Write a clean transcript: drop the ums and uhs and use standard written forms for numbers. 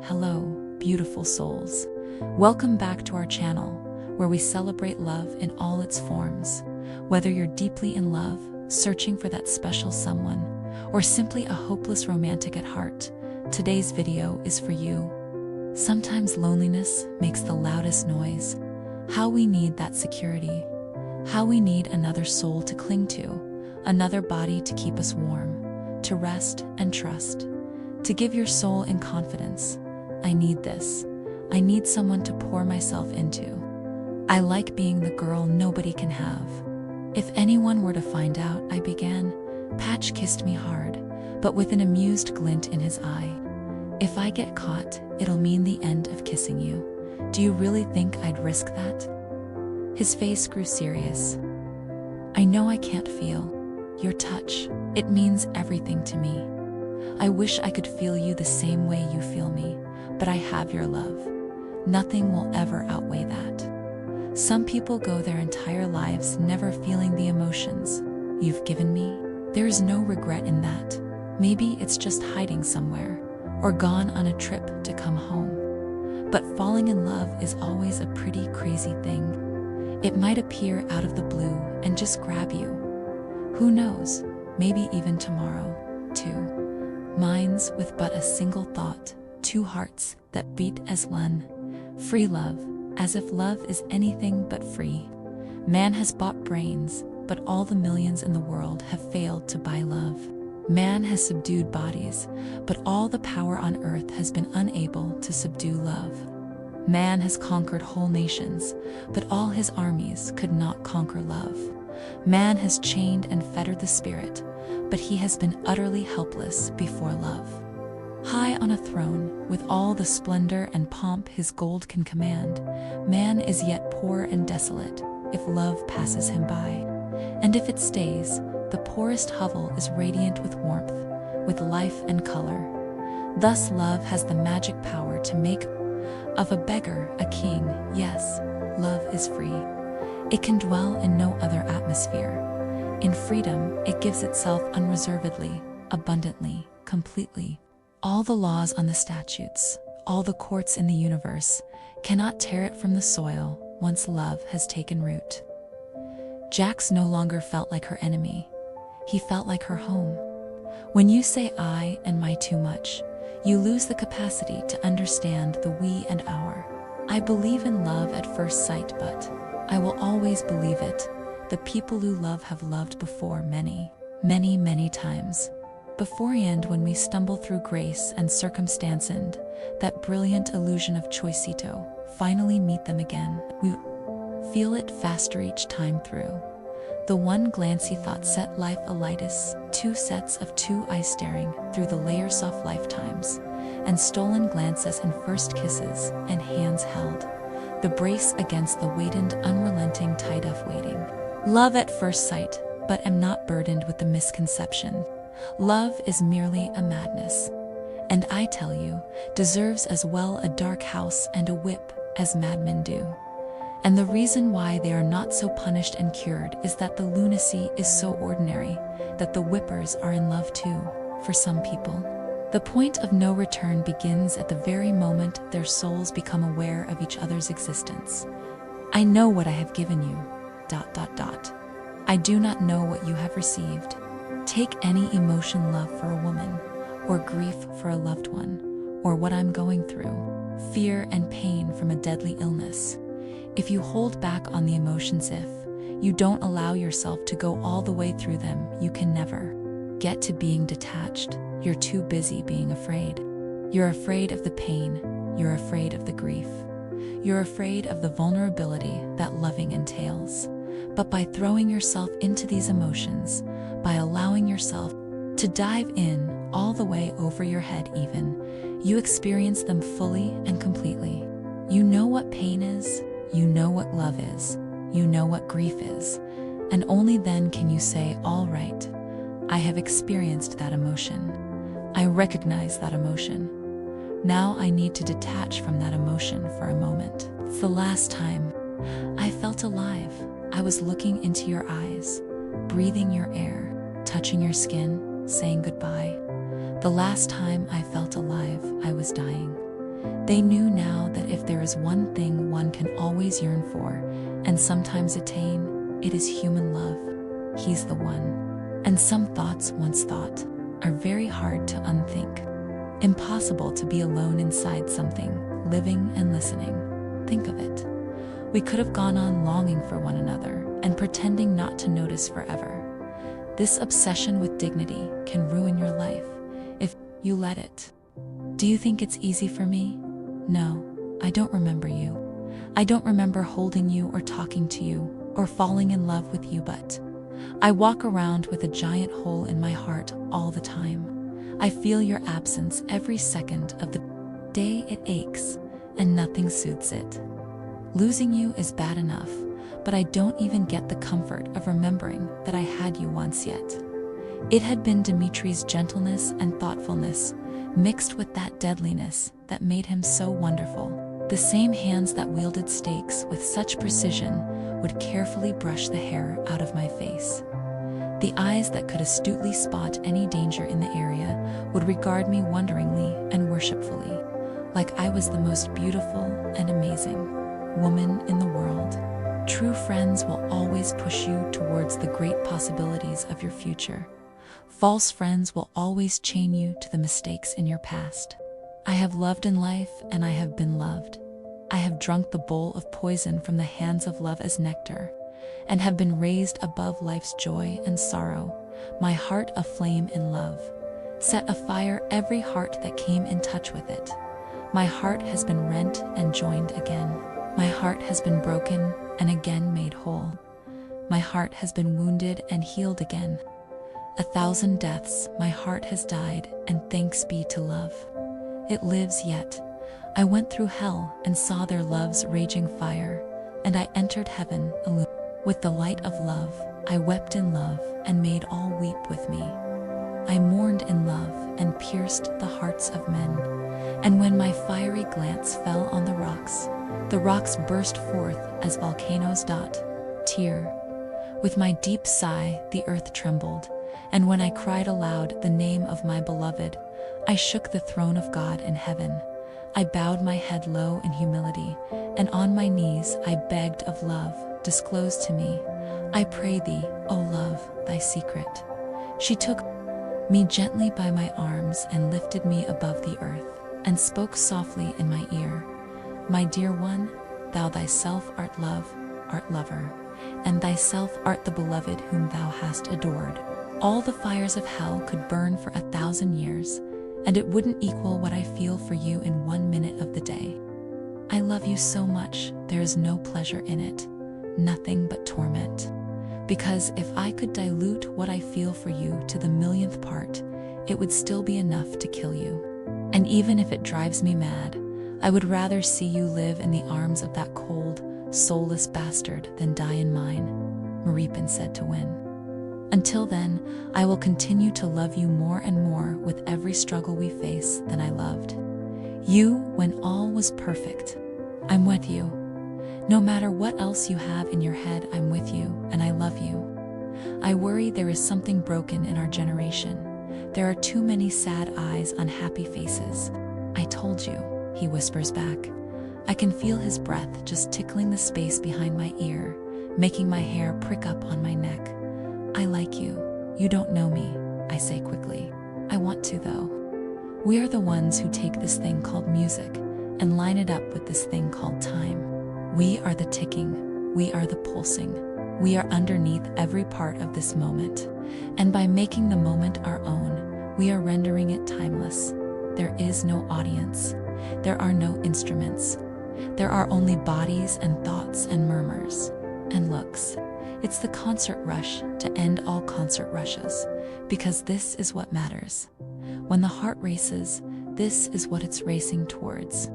Hello, beautiful souls. Welcome back to our channel, where we celebrate love in all its forms. Whether you're deeply in love, searching for that special someone, or simply a hopeless romantic at heart, today's video is for you. Sometimes loneliness makes the loudest noise. How we need that security. How we need another soul to cling to, another body to keep us warm, to rest and trust. To give your soul in confidence. I need this. I need someone to pour myself into. I like being the girl nobody can have. If anyone were to find out, I began. Patch kissed me hard, but with an amused glint in his eye. If I get caught, it'll mean the end of kissing you. Do you really think I'd risk that? His face grew serious. I know I can't feel your touch. It means everything to me. I wish I could feel you the same way you feel me, but I have your love. Nothing will ever outweigh that. Some people go their entire lives never feeling the emotions you've given me. There is no regret in that. Maybe it's just hiding somewhere, or gone on a trip to come home. But falling in love is always a pretty crazy thing. It might appear out of the blue and just grab you. Who knows, maybe even tomorrow, too. Minds with but a single thought, two hearts that beat as one. Free love, as if love is anything but free. Man has bought brains, but all the millions in the world have failed to buy love. Man has subdued bodies, but all the power on earth has been unable to subdue love. Man has conquered whole nations, but all his armies could not conquer love. Man has chained and fettered the spirit, but he has been utterly helpless before love. High on a throne, with all the splendor and pomp his gold can command, man is yet poor and desolate if love passes him by. And if it stays, the poorest hovel is radiant with warmth, with life and color. Thus love has the magic power to make of a beggar a king. Yes, love is free. It can dwell in no other atmosphere. In freedom, it gives itself unreservedly, abundantly, completely. All the laws on the statutes, all the courts in the universe, cannot tear it from the soil once love has taken root. Jax no longer felt like her enemy. He felt like her home. When you say I and my too much, you lose the capacity to understand the we and our. I believe in love at first sight, but I will always believe it. The people who love have loved before many, many, many times. Beforehand, when we stumble through grace and circumstance and that brilliant illusion of choicito, finally meet them again, we feel it faster each time through. The one glancy thought set life alightus, two sets of two eyes staring through the layers of lifetimes, and stolen glances and first kisses and hands held, the brace against the weighted, unrelenting tide of waiting. Love at first sight, but am not burdened with the misconception. Love is merely a madness, and I tell you, deserves as well a dark house and a whip as madmen do. And the reason why they are not so punished and cured is that the lunacy is so ordinary, that the whippers are in love too, for some people. The point of no return begins at the very moment their souls become aware of each other's existence. I know what I have given you. ... I do not know what you have received. Take any emotion, love for a woman, or grief for a loved one, or what I'm going through, fear and pain from a deadly illness. If you hold back on the emotions, if you don't allow yourself to go all the way through them, you can never get to being detached. You're too busy being afraid. You're afraid of the pain. You're afraid of the grief. You're afraid of the vulnerability that loving entails. But by throwing yourself into these emotions, by allowing yourself to dive in all the way over your head even, you experience them fully and completely. You know what pain is, you know what love is, you know what grief is, and only then can you say, all right, I have experienced that emotion. I recognize that emotion. Now I need to detach from that emotion for a moment. It's the last time I felt alive. I was looking into your eyes, breathing your air, touching your skin, saying goodbye. The last time I felt alive, I was dying. They knew now that if there is one thing one can always yearn for, and sometimes attain, it is human love. He's the one. And some thoughts once thought are very hard to unthink. Impossible to be alone inside something, living and listening. Think of it. We could have gone on longing for one another and pretending not to notice forever. This obsession with dignity can ruin your life if you let it. Do you think it's easy for me? No, I don't remember you. I don't remember holding you or talking to you or falling in love with you, but I walk around with a giant hole in my heart all the time. I feel your absence every second of the day. It aches and nothing soothes it. Losing you is bad enough, but I don't even get the comfort of remembering that I had you once yet. It had been Dimitri's gentleness and thoughtfulness, mixed with that deadliness that made him so wonderful. The same hands that wielded stakes with such precision would carefully brush the hair out of my face. The eyes that could astutely spot any danger in the area would regard me wonderingly and worshipfully, like I was the most beautiful and amazing woman in the world. True friends will always push you towards the great possibilities of your future. False friends will always chain you to the mistakes in your past. I have loved in life and I have been loved. I have drunk the bowl of poison from the hands of love as nectar, and have been raised above life's joy and sorrow, my heart aflame in love. Set afire every heart that came in touch with it. My heart has been rent and joined again. My heart has been broken and again made whole. My heart has been wounded and healed again. 1,000 deaths my heart has died, and thanks be to love. It lives yet. I went through hell and saw their love's raging fire, and I entered heaven illumined with the light of love. I wept in love and made all weep with me. I mourned in love and pierced the hearts of men. And when my fiery glance fell on the rocks burst forth as volcanoes. Tear. With my deep sigh, the earth trembled, and when I cried aloud the name of my beloved, I shook the throne of God in heaven. I bowed my head low in humility, and on my knees I begged of love, disclose to me, I pray thee, O love, thy secret. She took me gently by my arms and lifted me above the earth, and spoke softly in my ear, my dear one, thou thyself art love, art lover, and thyself art the beloved whom thou hast adored. All the fires of hell could burn for 1,000 years, and it wouldn't equal what I feel for you in 1 minute of the day. I love you so much, there is no pleasure in it, nothing but torment. Because if I could dilute what I feel for you to the millionth part, it would still be enough to kill you. And even if it drives me mad, I would rather see you live in the arms of that cold, soulless bastard than die in mine, Maripin said to Win. Until then, I will continue to love you more and more with every struggle we face than I loved you when all was perfect. I'm with you. No matter what else you have in your head, I'm with you, and I love you. I worry there is something broken in our generation. There are too many sad eyes on happy faces. I told you, he whispers back. I can feel his breath just tickling the space behind my ear, making my hair prick up on my neck. I like you. You don't know me, I say quickly. I want to, though. We are the ones who take this thing called music and line it up with this thing called time. We are the ticking. We are the pulsing. We are underneath every part of this moment. And by making the moment our own, we are rendering it timeless. There is no audience. There are no instruments. There are only bodies and thoughts and murmurs and looks. It's the concert rush to end all concert rushes, because this is what matters. When the heart races, this is what it's racing towards.